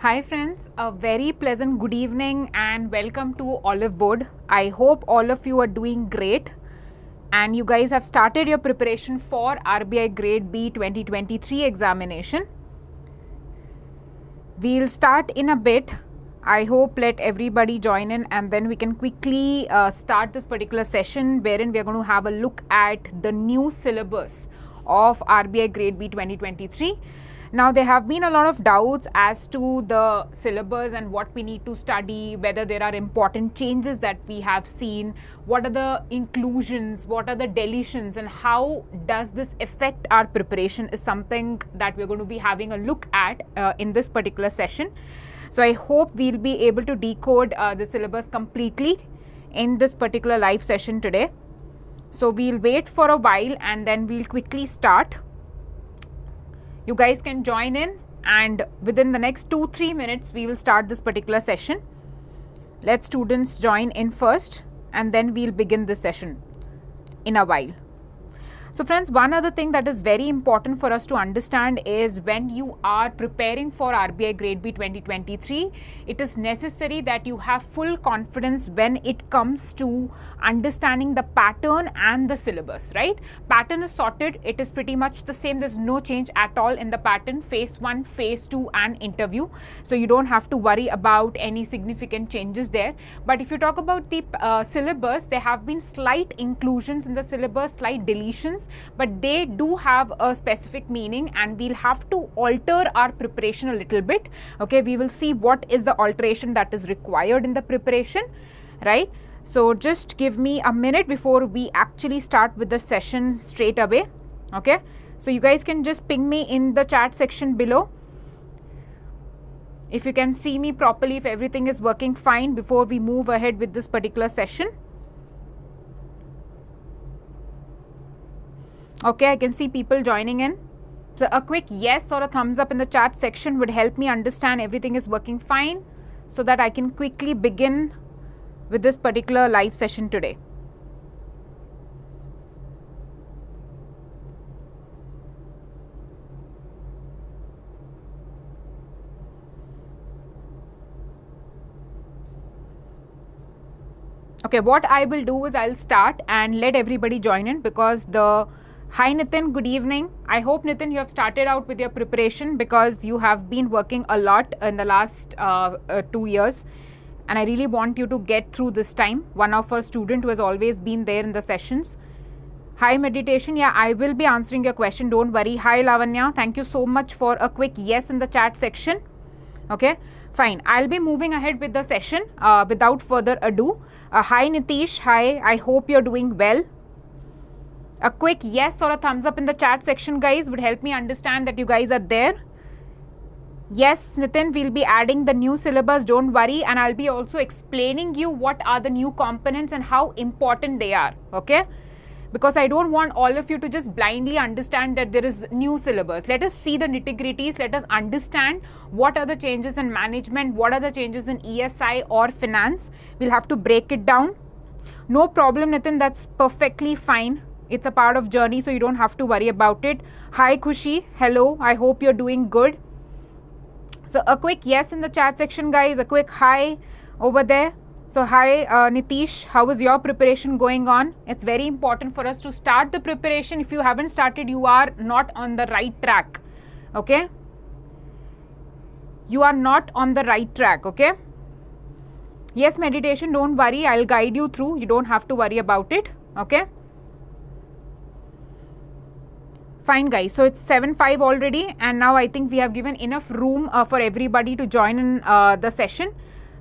Hi friends, a very pleasant good evening and welcome to Oliveboard. I hope all of you are doing great and you guys have started your preparation for RBI Grade B 2023 examination. We'll start in a bit. I hope let everybody join in and then we can quickly start this particular session wherein we are going to have a look at the new syllabus of RBI Grade B 2023. Now, there have been a lot of doubts as to the syllabus and what we need to study, whether there are important changes that we have seen, what are the inclusions, what are the deletions, and how does this affect our preparation is something that we're going to be having a look at in this particular session. So, I hope we'll be able to decode the syllabus completely in this particular live session today. So, we'll wait for a while and then we'll quickly start. You guys can join in and within the next 2-3 minutes we will start this particular session. Let students join in first and then we'll begin this session in a while. So friends, one other thing that is very important for us to understand is when you are preparing for RBI Grade B 2023, it is necessary that you have full confidence when it comes to understanding the pattern and the syllabus, right? Pattern is sorted, it is pretty much the same, there's no change at all in the pattern, phase 1, phase 2 and interview. So you don't have to worry about any significant changes there. But if you talk about the syllabus, there have been slight inclusions in the syllabus, slight deletions, but they do have a specific meaning and we'll have to alter our preparation a little bit. Okay, we will see what is the alteration that is required in the preparation, right? So just give me a minute before we actually start with the session straight away. Okay, so you guys can just ping me in the chat section below if you can see me properly, if everything is working fine before we move ahead with this particular session. Okay, I can see people joining in. So a quick yes or a thumbs up in the chat section would help me understand everything is working fine so that I can quickly begin with this particular live session today. Okay, what I will do is I'll start and let everybody join in because Hi Nitin, good evening. I hope Nitin you have started out with your preparation because you have been working a lot in the last 2 years and I really want you to get through this time. One of our students who has always been there in the sessions. Hi Meditation, yeah, I will be answering your question, don't worry. Hi Lavanya, thank you so much for a quick yes in the chat section. Okay, fine. I'll be moving ahead with the session without further ado. Hi Nitish, hi, I hope you're doing well. A quick yes or a thumbs up in the chat section, guys, would help me understand that you guys are there. Yes, Nitin, we'll be adding the new syllabus, don't worry, and I'll be also explaining you what are the new components and how important they are, okay? Because I don't want all of you to just blindly understand that there is new syllabus. Let us see the nitty-gritties, let us understand what are the changes in management, what are the changes in ESI or finance. We'll have to break it down. No problem, Nitin, that's perfectly fine. It's a part of journey, so you don't have to worry about it. Hi Khushi, hello, I hope you're doing good. So a quick yes in the chat section, guys, a quick hi over there. So hi Nitish, how is your preparation going on? It's very important for us to start the preparation. If you haven't started, you are not on the right track, okay? You are not on the right track, okay? Yes, Meditation, don't worry, I'll guide you through. You don't have to worry about it, okay? Fine guys, so it's 7:05 already and now I think we have given enough room for everybody to join in the session.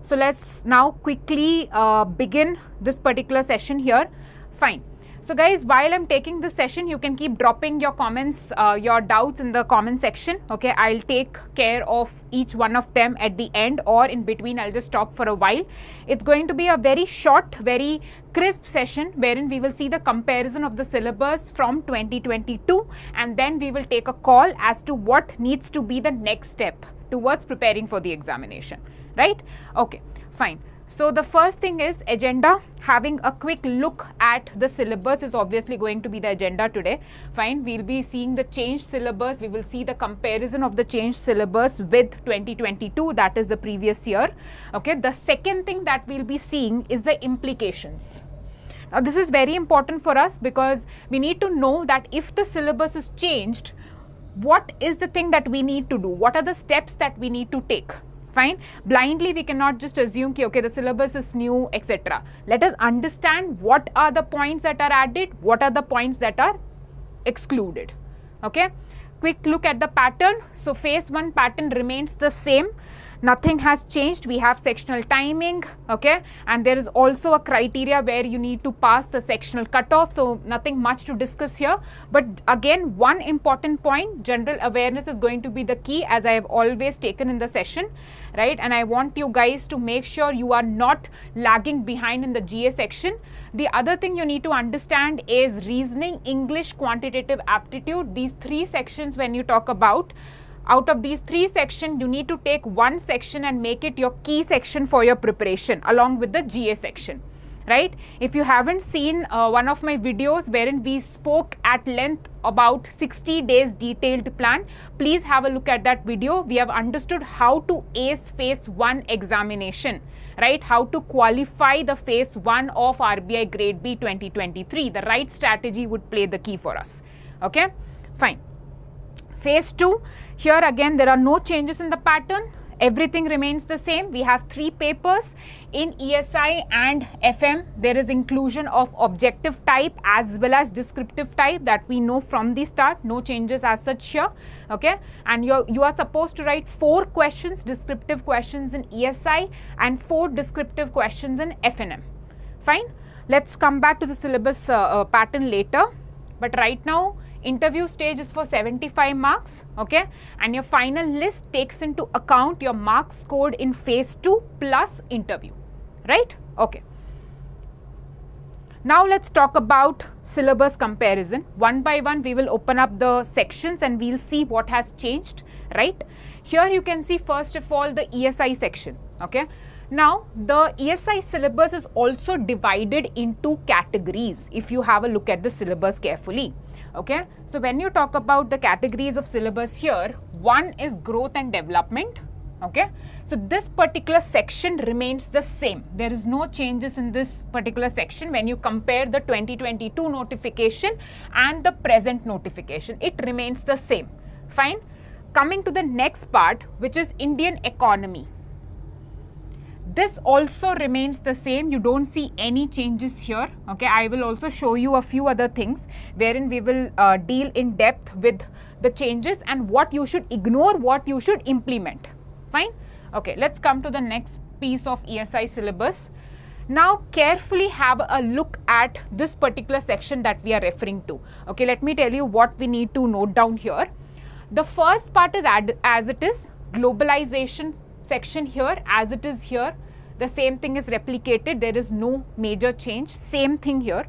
So let's now quickly begin this particular session here. Fine. So guys, while I'm taking this session, you can keep dropping your comments, your doubts in the comment section. Okay, I'll take care of each one of them at the end or in between. I'll just stop for a while. It's going to be a very short, very crisp session wherein we will see the comparison of the syllabus from 2022 and then we will take a call as to what needs to be the next step towards preparing for the examination, right? Okay, fine. So the first thing is agenda. Having a quick look at the syllabus is obviously going to be the agenda today. Fine, we'll be seeing the changed syllabus. We will see the comparison of the changed syllabus with 2022, that is the previous year. Okay, the second thing that we'll be seeing is the implications. Now this is very important for us because we need to know that if the syllabus is changed, what is the thing that we need to do? What are the steps that we need to take? Fine. Blindly, we cannot just assume that, okay, the syllabus is new, etc. Let us understand what are the points that are added, what are the points that are excluded. Okay. Quick look at the pattern. So phase 1 pattern remains the same. Nothing has changed. We have sectional timing, okay, and there is also a criteria where you need to pass the sectional cutoff, so nothing much to discuss here. But again, one important point, general awareness is going to be the key, as I have always taken in the session, right? And I want you guys to make sure you are not lagging behind in the GA section. The other thing you need to understand is reasoning, English, quantitative aptitude. These 3 sections, when you talk about, out of these 3 sections, you need to take one section and make it your key section for your preparation along with the GA section, right? If you haven't seen one of my videos wherein we spoke at length about 60 days detailed plan, please have a look at that video. We have understood how to ace phase 1 examination, right? How to qualify the phase 1 of RBI Grade B 2023. The right strategy would play the key for us, okay? Fine. Phase 2, here again there are no changes in the pattern, everything remains the same. We have 3 papers. In ESI and FM, there is inclusion of objective type as well as descriptive type that we know from the start, no changes as such here, okay. And you are supposed to write 4 questions, descriptive questions in ESI and 4 descriptive questions in FNM. Fine, let's come back to the syllabus pattern later, but right now, interview stage is for 75 marks, okay, and your final list takes into account your marks scored in phase 2 plus interview, right? Okay. Now let's talk about syllabus comparison. One by one, we will open up the sections and we'll see what has changed, right? Here you can see first of all the ESI section, okay. Now, the ESI syllabus is also divided into categories if you have a look at the syllabus carefully, okay. So, when you talk about the categories of syllabus here, one is growth and development, okay. So, this particular section remains the same. There is no changes in this particular section when you compare the 2022 notification and the present notification. It remains the same, fine. Coming to the next part, which is Indian economy. This also remains the same. You don't see any changes here, okay. I will also show you a few other things wherein we will deal in depth with the changes and what you should ignore, what you should implement, fine. Okay, let's come to the next piece of ESI syllabus. Now carefully have a look at this particular section that we are referring to, okay. Let me tell you what we need to note down here. The first part is as it is, globalization section here as it is here. The same thing is replicated. There is no major change. Same thing here.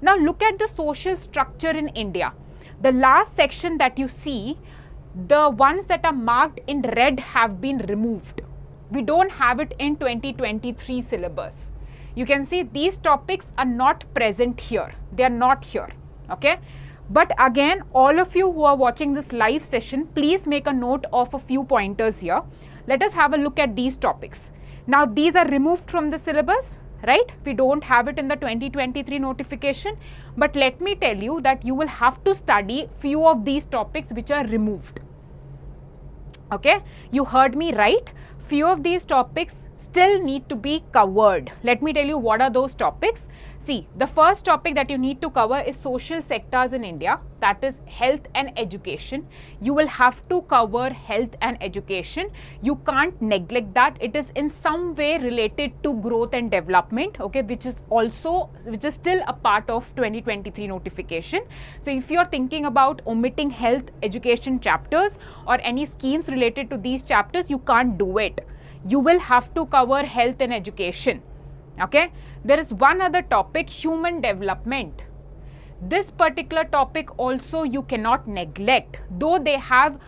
Now look at the social structure in India. The last section that you see, the ones that are marked in red have been removed. We don't have it in 2023 syllabus. You can see these topics are not present here. They are not here, okay. But again, all of you who are watching this live session, please make a note of a few pointers here. Let us have a look at these topics. Now, these are removed from the syllabus, right? We don't have it in the 2023 notification. But let me tell you that you will have to study few of these topics which are removed. Okay, you heard me right. Few of these topics still need to be covered. Let me tell you what are those topics. See, the first topic that you need to cover is social sectors in India, that is health and education. You will have to cover health and education. You can't neglect that. It is in some way related to growth and development, okay, which is still a part of 2023 notification. So if you are thinking about omitting health education chapters or any schemes related to these chapters, you can't do it. You will have to cover health and education, okay. There is one other topic, human development. This particular topic also you cannot neglect, though they have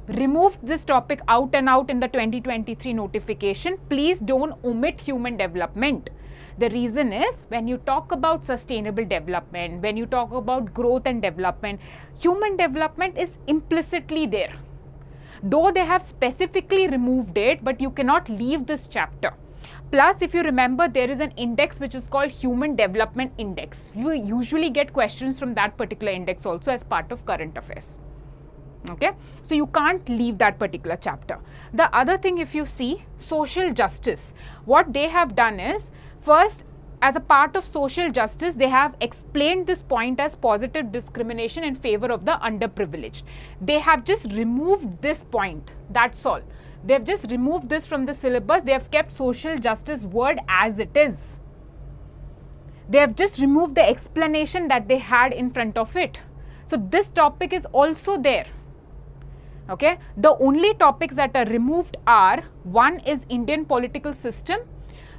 removed this topic out and out in the 2023 notification. Please don't omit human development. The reason is, when you talk about sustainable development, when you talk about growth and development, human development is implicitly there. Though they have specifically removed it, but you cannot leave this chapter. Plus, if you remember, there is an index which is called Human Development Index. You usually get questions from that particular index also as part of current affairs. Okay, so you can't leave that particular chapter. The other thing, if you see, social justice, what they have done is, first, as a part of social justice, they have explained this point as positive discrimination in favor of the underprivileged. They have just removed this point, that's all. They have just removed this from the syllabus. They have kept social justice word as it is. They have just removed the explanation that they had in front of it. So this topic is also there. Okay, the only topics that are removed are, one is Indian political system,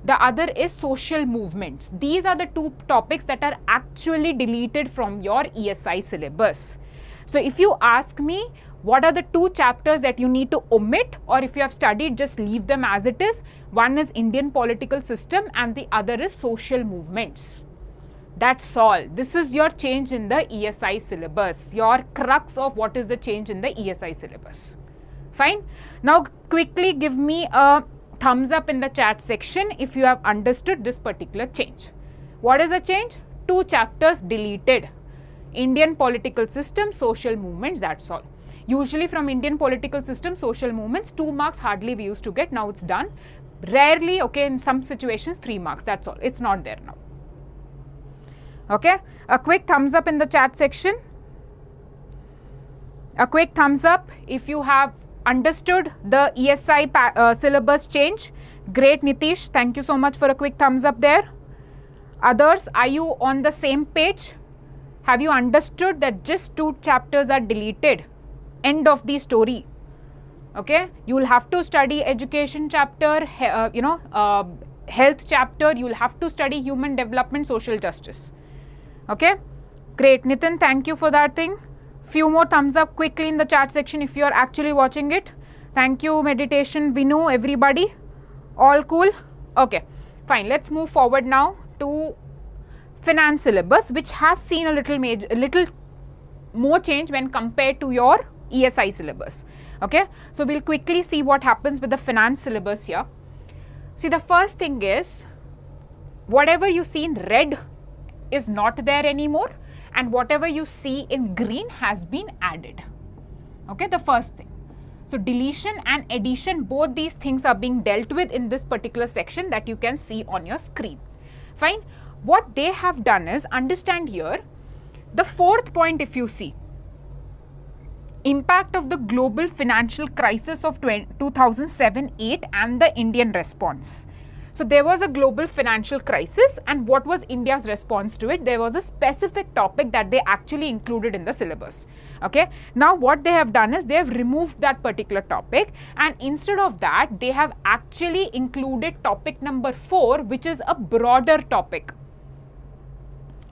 the other is social movements. These are the two topics that are actually deleted from your ESI syllabus. So if you ask me, what are the two chapters that you need to omit, or if you have studied, just leave them as it is? One is Indian political system and the other is social movements. That's all. This is your change in the ESI syllabus, your crux of what is the change in the ESI syllabus. Fine. Now quickly give me a thumbs up in the chat section if you have understood this particular change. What is the change? Two chapters deleted. Indian political system, social movements, that's all. Usually from Indian political system, social movements, 2 marks hardly we used to get. Now it's done. Rarely, okay, in some situations 3 marks, that's all. It's not there now. Okay, a quick thumbs up in the chat section. A quick thumbs up if you have understood the ESI syllabus change. Great, Nitish. Thank you so much for a quick thumbs up there. Others, are you on the same page? Have you understood that just 2 chapters are deleted? End of the story. Okay, you will have to study education chapter, health chapter. You will have to study human development, social justice. Okay, great. Nitin, thank you for that thing. Few more thumbs up quickly in the chat section if you are actually watching it. Thank you, meditation, Vinu, everybody. All cool? Okay, fine. Let's move forward now to finance syllabus, which has seen a little more change when compared to your ESI syllabus. Okay, so we'll quickly see what happens with the finance syllabus here. See, the first thing is, whatever you see in red is not there anymore, and whatever you see in green has been added. Okay, the first thing. So deletion and addition, both these things are being dealt with in this particular section that you can see on your screen. Fine. What they have done is, understand here, the 4th point, if you see, impact of the global financial crisis of 2007-8 and the Indian response. So there was a global financial crisis, and what was India's response to it? There was a specific topic that they actually included in the syllabus. Okay, now what they have done is they have removed that particular topic, and instead of that they have actually included topic number 4, which is a broader topic.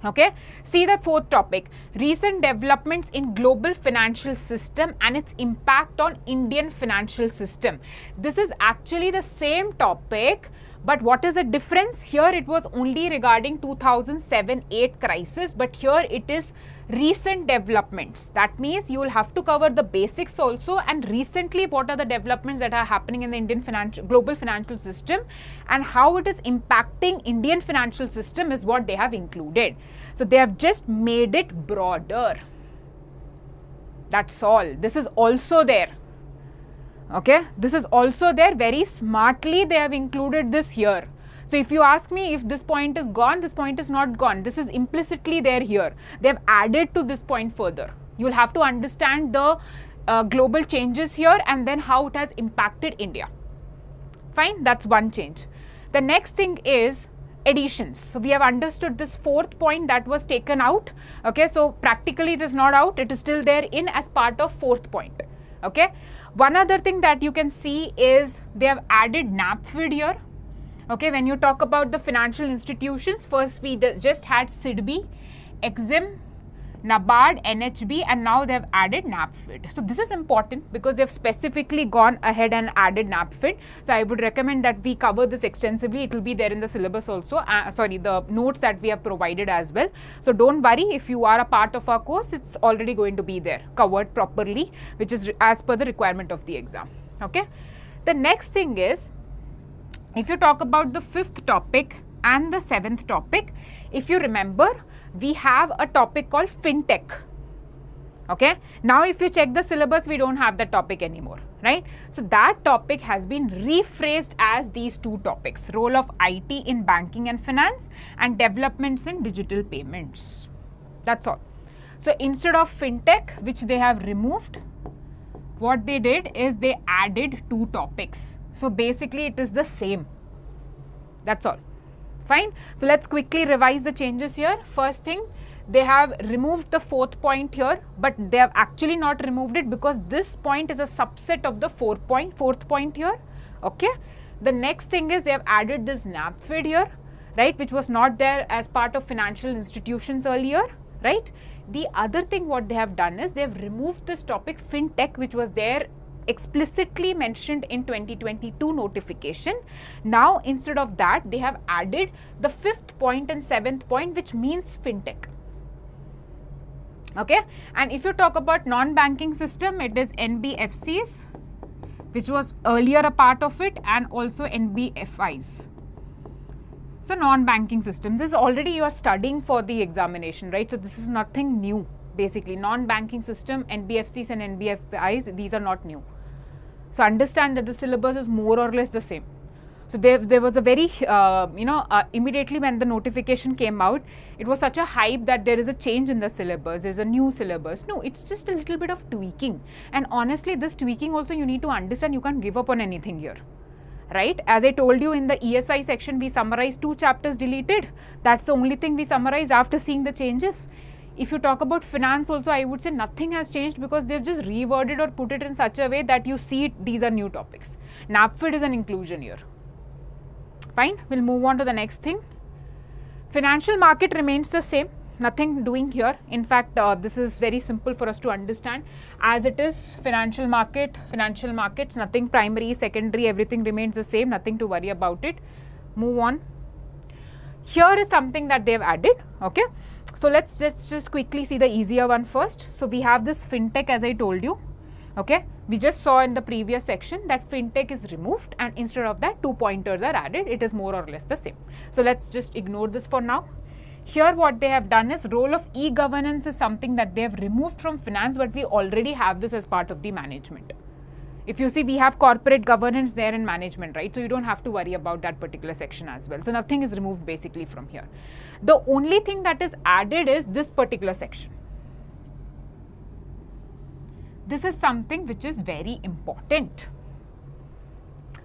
Okay, see the 4th topic, recent developments in global financial system and its impact on Indian financial system. This is actually the same topic, but what is the difference? Here it was only regarding 2007-8 crisis, but here it is recent developments. That means you will have to cover the basics also, and recently what are the developments that are happening in the Indian global financial system and how it is impacting Indian financial system is what they have included. So they have just made it broader. That's all. This is also there. Okay, this is also there. Very smartly they have included this here. So if you ask me if this point is gone, this point is not gone. This is implicitly there here. They have added to this point further. You will have to understand the global changes here and then how it has impacted India. Fine, that's one change. The next thing is additions. So we have understood this 4th point that was taken out. Okay, so practically it is not out. It is still there in as part of 4th point. Okay. One other thing that you can see is they have added NAPFID here. Okay, when you talk about the financial institutions, first we just had SIDBI, EXIM, Nabard, NHB, and now they have added NAPFID. So this is important because they have specifically gone ahead and added NAPFID. So I would recommend that we cover this extensively. It will be there in the syllabus also, the notes that we have provided as well. So don't worry, if you are a part of our course, it's already going to be there, covered properly, which is as per the requirement of the exam. Okay. The next thing is, if you talk about the 5th topic and the 7th topic, if you remember, we have a topic called FinTech. Okay. Now, if you check the syllabus, we don't have that topic anymore, right? So that topic has been rephrased as these 2 topics: role of IT in banking and finance and developments in digital payments. That's all. So instead of FinTech, which they have removed, what they did is they added 2 topics. So basically it is the same. That's all. Fine. So let's quickly revise the changes here. First thing, they have removed the 4th point here, but they have actually not removed it because this point is a subset of the 4th point here. Okay. The next thing is they have added this NAPFID here, right, which was not there as part of financial institutions earlier, right. The other thing what they have done is they have removed this topic FinTech, which was there explicitly mentioned in 2022 notification. Now instead of that, they have added the 5th point and 7th point, which means FinTech. Okay. And if you talk about non-banking system, it is NBFCs, which was earlier a part of it, and also NBFIs. So non-banking systems is already you are studying for the examination, right? So this is nothing new. Basically, non-banking system, NBFCs and NBFIs, these are not new. So understand that the syllabus is more or less the same. So there was a very, immediately when the notification came out, it was such a hype that there is a change in the syllabus, there's a new syllabus. No, it's just a little bit of tweaking. And honestly, this tweaking also you need to understand, you can't give up on anything here. Right? As I told you in the ESI section, we summarized 2 chapters deleted. That's the only thing we summarized after seeing the changes. If you talk about finance also, I would say nothing has changed because they've just reworded or put it in such a way that you see these are new topics. NAPFID is an inclusion here. Fine, we'll move on to the next thing. Financial market remains the same, nothing doing here. In fact, this is very simple for us to understand. As it is, financial markets, nothing primary, secondary, everything remains the same, nothing to worry about it. Move on. Here is something that they have added. Okay. So let's just quickly see the easier one first. So we have this FinTech, as I told you. Okay. We just saw in the previous section that FinTech is removed and instead of that 2 pointers are added. It is more or less the same. So let's just ignore this for now. Here what they have done is role of e-governance is something that they have removed from finance, but we already have this as part of the management. If you see, we have corporate governance there in management, right? So you don't have to worry about that particular section as well. So nothing is removed basically from here. The only thing that is added is this particular section. This is something which is very important.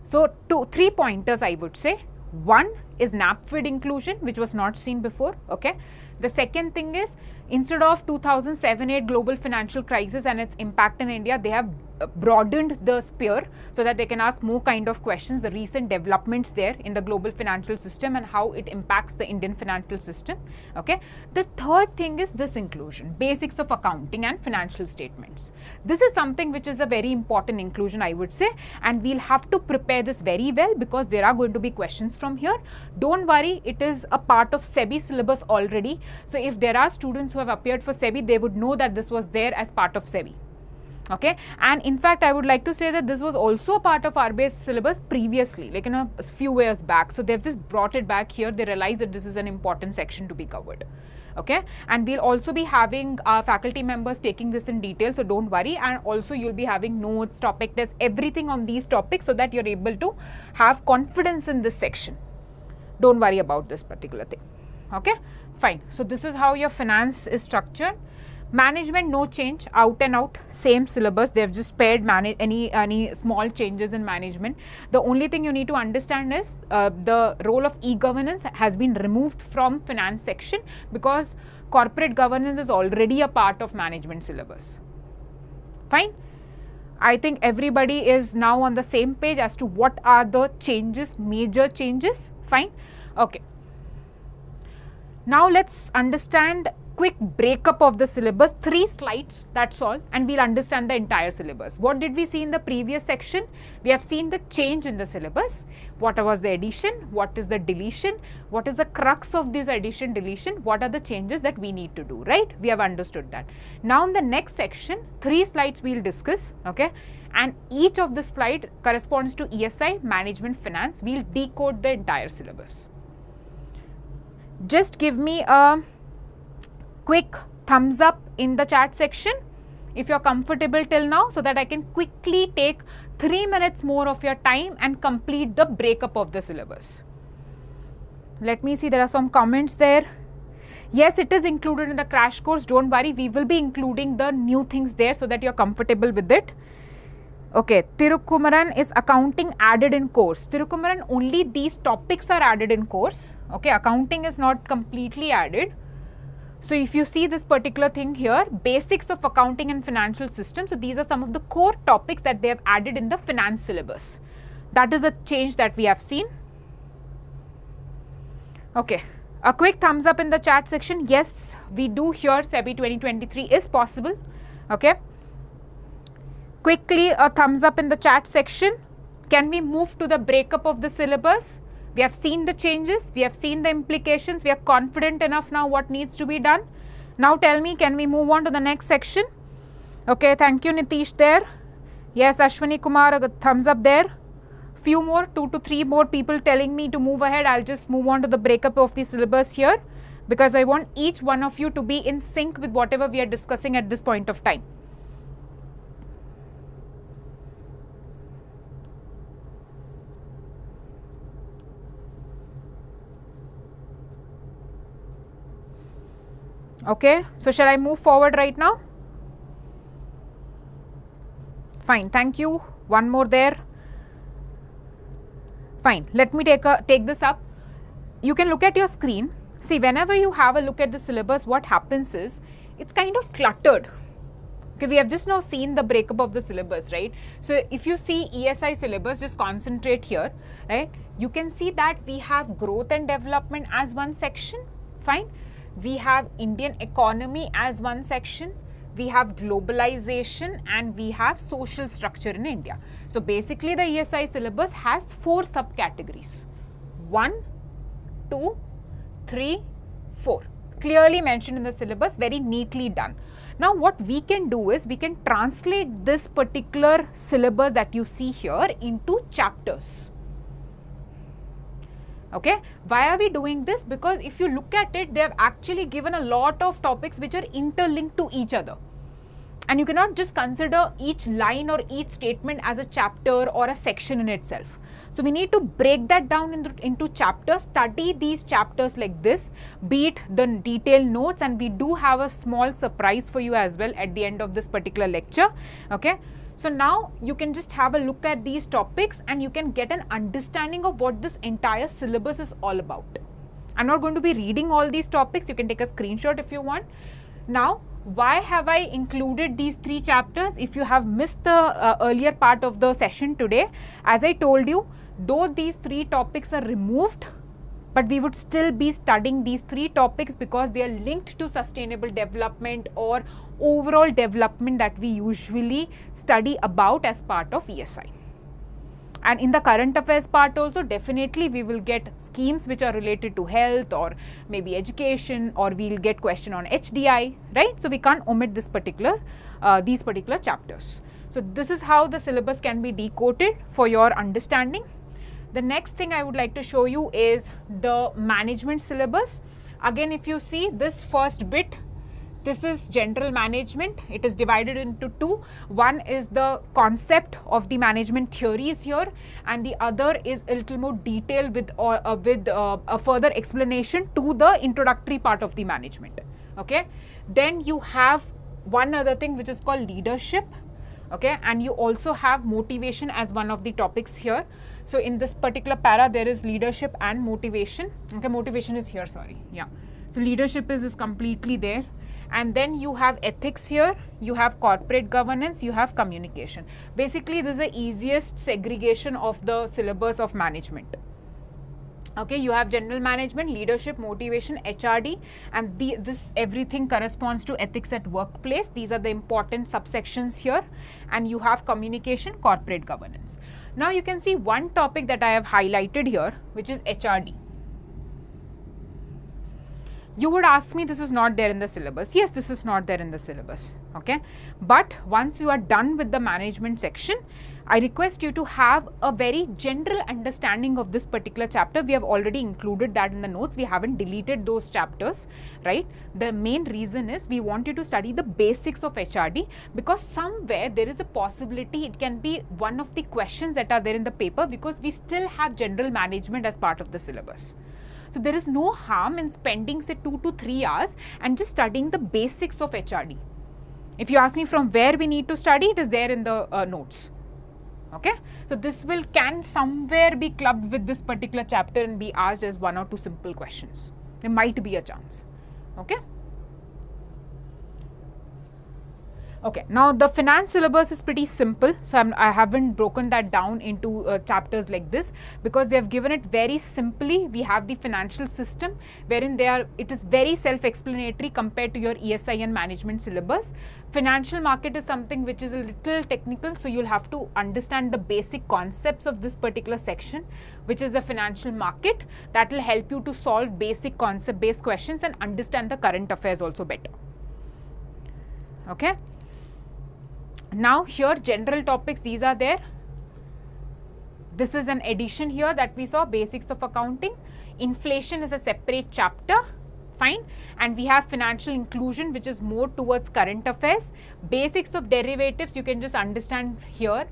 So 3 pointers I would say. One is NAPFID inclusion, which was not seen before. Okay. The second thing is, instead of 2007-8 global financial crisis and its impact in India, they have broadened the sphere so that they can ask more kind of questions, the recent developments there in the global financial system and how it impacts the Indian financial system. Okay. The third thing is this inclusion, basics of accounting and financial statements. This is something which is a very important inclusion, I would say, and we'll have to prepare this very well because there are going to be questions from here. Don't worry, it is a part of SEBI syllabus already. So if there are students who have appeared for SEBI, they would know that this was there as part of SEBI. Okay, and in fact, I would like to say that this was also a part of RBI syllabus previously, like in a few years back. So they've just brought it back here. They realize that this is an important section to be covered. Okay, and we'll also be having faculty members taking this in detail. So don't worry, and also you'll be having notes, topic tests, everything on these topics so that you're able to have confidence in this section. Don't worry about this particular thing. Okay, fine. So this is how your finance is structured. Management, no change, out and out, same syllabus. They've just spared any small changes in management. The only thing you need to understand is the role of e-governance has been removed from finance section because corporate governance is already a part of management syllabus. Fine. I think everybody is now on the same page as to what are the changes, major changes. Fine. Okay. Now let's understand quick breakup of the syllabus, 3 slides, that's all, and we'll understand the entire syllabus. What did we see in the previous section? We have seen the change in the syllabus. What was the addition? What is the deletion? What is the crux of this addition, deletion? What are the changes that we need to do, right? We have understood that. Now in the next section, 3 slides we'll discuss, okay? And each of the slide corresponds to ESI, Management Finance. We'll decode the entire syllabus. Just give me a quick thumbs up in the chat section if you're comfortable till now, so that I can quickly take 3 minutes more of your time and complete the breakup of the syllabus. Let me see, there are some comments there. Yes, it is included in the crash course. Don't worry, we will be including the new things there so that you're comfortable with it. Okay, Tirukumaran, is accounting added in course? Tirukumaran, only these topics are added in course. Okay, accounting is not completely added. So if you see this particular thing here, basics of accounting and financial system. So these are some of the core topics that they have added in the finance syllabus. That is a change that we have seen. Okay, a quick thumbs up in the chat section. Yes, we do hear SEBI 2023 is possible. Okay. Quickly a thumbs up in the chat section. Can we move to the breakup of the syllabus? We have seen the changes, we have seen the implications, we are confident enough now what needs to be done. Now tell me, can we move on to the next section? Okay, thank you Nitish there. Yes, Ashwani Kumar, a thumbs up there. Few more, 2 to 3 more people telling me to move ahead. I'll just move on to the breakup of the syllabus here, because I want each one of you to be in sync with whatever we are discussing at this point of time. Okay, so shall I move forward right now? Fine, thank you. One more there. Fine, let me take this up. You can look at your screen. See, whenever you have a look at the syllabus, what happens is, it's kind of cluttered. Okay, we have just now seen the breakup of the syllabus, right? So if you see ESI syllabus, just concentrate here, right? You can see that we have growth and development as one section, fine. We have Indian economy as one section, we have globalization, and we have social structure in India. So basically the ESI syllabus has 4 subcategories. 1, 2, 3, 4. Clearly mentioned in the syllabus, very neatly done. Now what we can do is, we can translate this particular syllabus that you see here into chapters. Okay, why are we doing this? Because if you look at it, they have actually given a lot of topics which are interlinked to each other. And you cannot just consider each line or each statement as a chapter or a section in itself. So we need to break that down into chapters, study these chapters like this, be it the detailed notes, and we do have a small surprise for you as well at the end of this particular lecture. Okay. So now you can just have a look at these topics and you can get an understanding of what this entire syllabus is all about. I'm not going to be reading all these topics. You can take a screenshot if you want. Now, why have I included these 3 chapters? If you have missed the earlier part of the session today, as I told you, though these 3 topics are removed, but we would still be studying these 3 topics because they are linked to sustainable development or overall development that we usually study about as part of ESI. And in the current affairs part also, definitely we will get schemes which are related to health or maybe education, or we'll get question on HDI, right? So we can't omit this these particular chapters. So this is how the syllabus can be decoded for your understanding. The next thing I would like to show you is the management syllabus. Again, if you see this first bit, this is general management. It is divided into 2. One is the concept of the management theories here, and the other is a little more detail with a further explanation to the introductory part of the management. Okay. Then you have one other thing which is called leadership. Okay, and you also have motivation as one of the topics here. So in this particular para, there is leadership and motivation. Okay, motivation is here, sorry. Yeah. So leadership is completely there. And then you have ethics here, you have corporate governance, you have communication. Basically, this is the easiest segregation of the syllabus of management. Okay, you have general management, leadership, motivation, HRD, and this everything corresponds to ethics at workplace. These are the important subsections here. And you have communication, corporate governance. Now you can see one topic that I have highlighted here, which is HRD. You would ask me, this is not there in the syllabus. Yes, this is not there in the syllabus. Okay, but once you are done with the management section, I request you to have a very general understanding of this particular chapter. We have already included that in the notes. We haven't deleted those chapters, right? The main reason is we want you to study the basics of HRD, because somewhere there is a possibility it can be one of the questions that are there in the paper, because we still have general management as part of the syllabus. So there is no harm in spending say 2 to 3 hours and just studying the basics of HRD. If you ask me from where we need to study, it is there in the notes. Okay, so this can somewhere be clubbed with this particular chapter and be asked as 1 or 2 simple questions. There might be a chance. Okay. Okay, now the finance syllabus is pretty simple, so I haven't broken that down into chapters like this, because they have given it very simply. We have the financial system wherein it is very self-explanatory compared to your ESI and management syllabus. Financial market is something which is a little technical, so you'll have to understand the basic concepts of this particular section, which is the financial market. That will help you to solve basic concept-based questions and understand the current affairs also better. Okay. Now here general topics, these are there. This is an addition here that we saw, basics of accounting. Inflation is a separate chapter, fine. And we have financial inclusion, which is more towards current affairs. Basics of derivatives you can just understand here.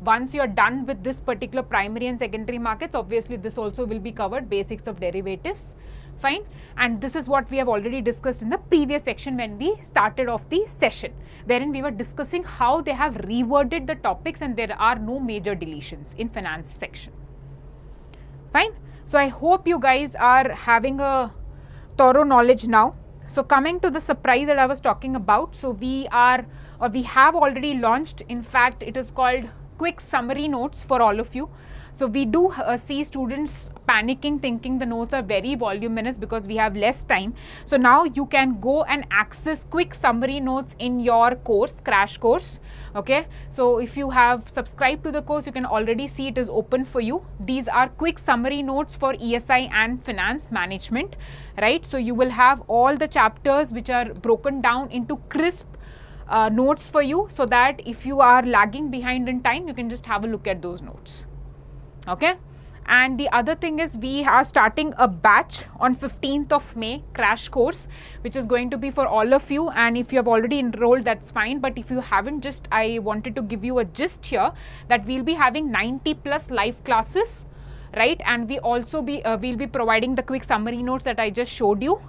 Once you are done with this particular primary and secondary markets, obviously this also will be covered, basics of derivatives. Fine, and this is what we have already discussed in the previous section when we started off the session, wherein we were discussing how they have reworded the topics and there are no major deletions in finance section. Fine, so I hope you guys are having a thorough knowledge now. So coming to the surprise that I was talking about, so we have already launched, in fact it is called quick summary notes for all of you. So we do see students panicking, thinking the notes are very voluminous because we have less time. So now you can go and access quick summary notes in your course, crash course. Okay, so if you have subscribed to the course, you can already see it is open for you. These are quick summary notes for ESI and finance management, right? So you will have all the chapters which are broken down into crisp notes for you, so that if you are lagging behind in time, you can just have a look at those notes. Okay, and the other thing is we are starting a batch on 15th of May crash course, which is going to be for all of you, and if you have already enrolled, that's fine, but if you haven't, just I wanted to give you a gist here that we'll be having 90 plus live classes, right? And we also we'll be providing the quick summary notes that I just showed you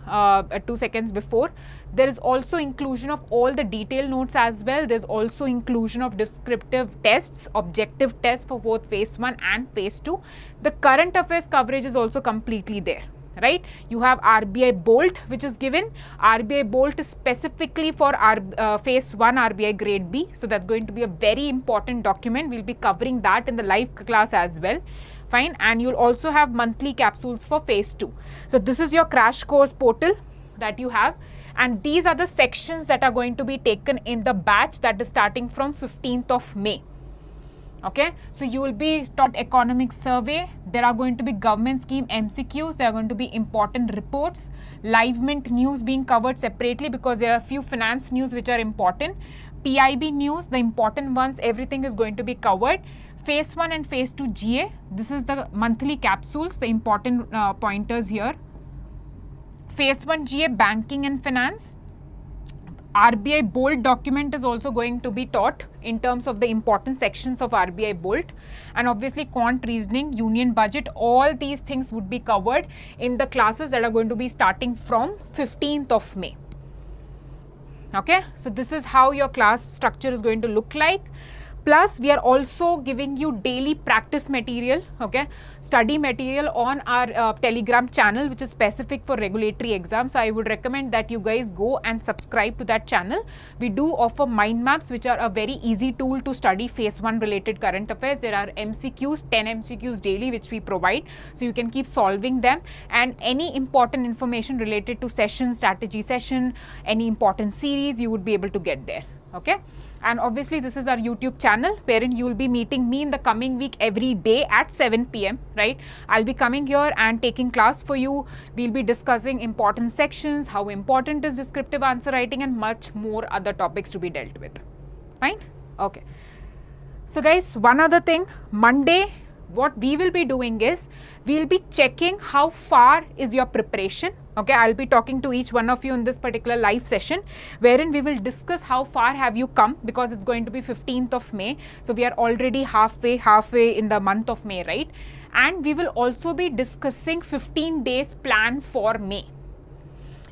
2 seconds before. There is also inclusion of all the detailed notes as well. There's also inclusion of descriptive tests, objective tests for both phase 1 and phase 2. The current affairs coverage is also completely there, right? You have RBI Bolt, which is given. RBI Bolt is specifically for phase 1 RBI Grade B. So that's going to be a very important document. We'll be covering that in the live class as well. Fine, and you'll also have monthly capsules for phase 2. So this is your crash course portal that you have, and these are the sections that are going to be taken in the batch that is starting from 15th of May. Okay, so you will be taught economic survey. There are going to be government scheme MCQs. There are going to be important reports, live mint news being covered separately because there are a few finance news which are important. PIB news, the important ones, everything is going to be covered. Phase 1 and phase 2 GA, this is the monthly capsules, the important pointers here. Phase 1 GA, banking and finance. RBI Bolt document is also going to be taught in terms of the important sections of RBI Bolt, and obviously quant reasoning, union budget, all these things would be covered in the classes that are going to be starting from 15th of May. Okay, so this is how your class structure is going to look like. Plus, we are also giving you daily practice material, okay, study material on our Telegram channel, which is specific for regulatory exams. So I would recommend that you guys go and subscribe to that channel. We do offer mind maps, which are a very easy tool to study phase 1 related current affairs. There are MCQs, 10 MCQs daily, which we provide. So you can keep solving them, and any important information related to session, strategy session, any important series, you would be able to get there. Okay, and obviously this is our YouTube channel wherein you will be meeting me in the coming week every day at 7 p.m. right. I'll be coming here and taking class for you. We'll be discussing important sections, how important is descriptive answer writing, and much more other topics to be dealt with. Fine. Okay, so guys, one other thing, Monday what we will be doing is we'll be checking how far is your preparation. Okay, I'll be talking to each one of you in this particular live session wherein we will discuss how far have you come, because it's going to be 15th of May. So we are already halfway in the month of May, right? And we will also be discussing 15 days plan for May.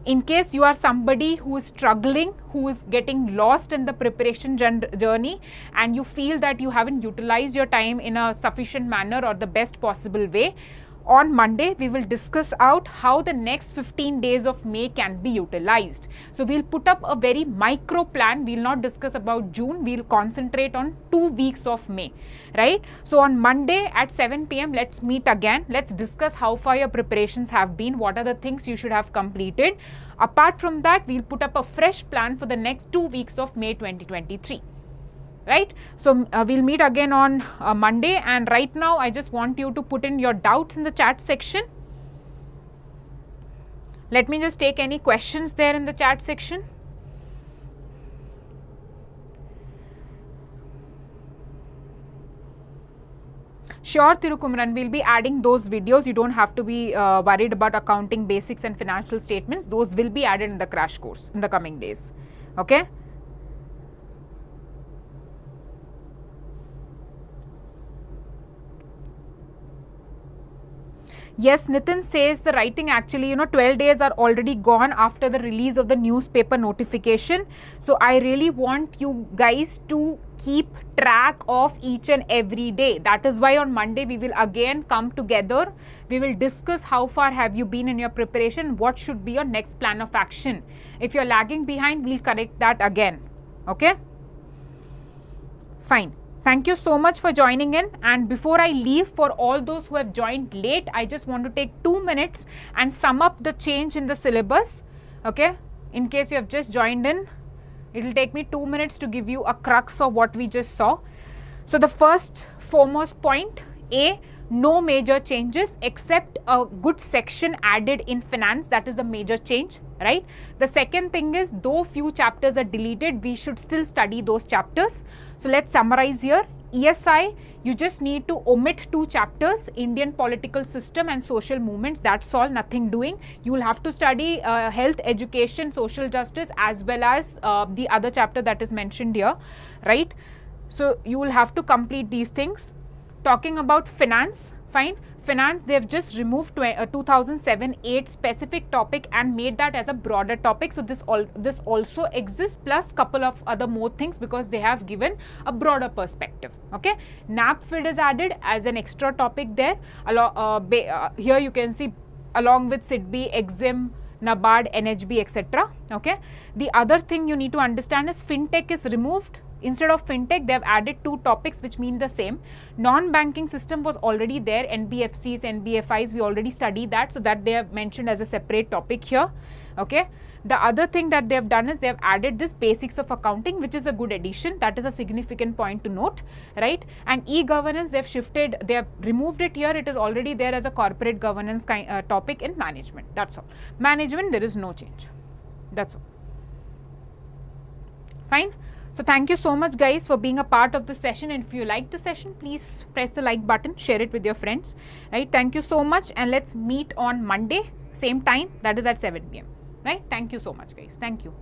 In case you are somebody who is struggling, who is getting lost in the preparation journey, and you feel that you haven't utilized your time in a sufficient manner or the best possible way, on Monday we will discuss out how the next 15 days of May can be utilized. So we'll put up a very micro plan. We'll not discuss about June. We'll concentrate on 2 weeks of May, right? So on Monday at 7 p.m. let's meet again. Let's discuss how far your preparations have been, what are the things you should have completed. Apart from that, we'll put up a fresh plan for the next 2 weeks of May 2023. Right, so we'll meet again on Monday, and right now I just want you to put in your doubts in the chat section. Let me just take any questions there in the chat section. Sure, Thirukumaran, we'll be adding those videos. You don't have to be worried about accounting basics and financial statements. Those will be added in the crash course in the coming days. Okay. Yes, Nitin says the writing actually, 12 days are already gone after the release of the newspaper notification. So I really want you guys to keep track of each and every day. That is why on Monday we will again come together. We will discuss how far have you been in your preparation, what should be your next plan of action. If you're lagging behind, we'll correct that again. Okay? Fine. Thank you so much for joining in, and before I leave, for all those who have joined late, I just want to take 2 minutes and sum up the change in the syllabus. Okay, in case you have just joined in, it will take me 2 minutes to give you a crux of what we just saw. So the first foremost point, A, no major changes except a good section added in finance. That is the major change, right? The second thing is, though few chapters are deleted, we should still study those chapters. So let's summarize here. ESI, you just need to omit 2 chapters, Indian political system and social movements. That's all, nothing doing. You will have to study health, education, social justice, as well as the other chapter that is mentioned here, right? So you will have to complete these things. Talking about finance, fine. Finance, they have just removed 2007-8 specific topic and made that as a broader topic. So this also exists, plus couple of other more things, because they have given a broader perspective. Okay, NAPFID is added as an extra topic there. Here you can see along with SIDBI, EXIM, Nabard, NHB, etc. Okay, the other thing you need to understand is fintech is removed. Instead of fintech, they have added 2 topics which mean the same. Non-banking system was already there, NBFCs, NBFIs, we already studied that, so that they have mentioned as a separate topic here. Okay. The other thing that they have done is they have added this basics of accounting, which is a good addition. That is a significant point to note, right? And e-governance, they have shifted, they have removed it here. It is already there as a corporate governance topic in management. That's all. Management, there is no change. That's all. Fine. So thank you so much guys for being a part of the session, and if you like the session, please press the like button, share it with your friends, right? Thank you so much, and let's meet on Monday, same time, that is at 7 p.m. right? Thank you so much guys. Thank you.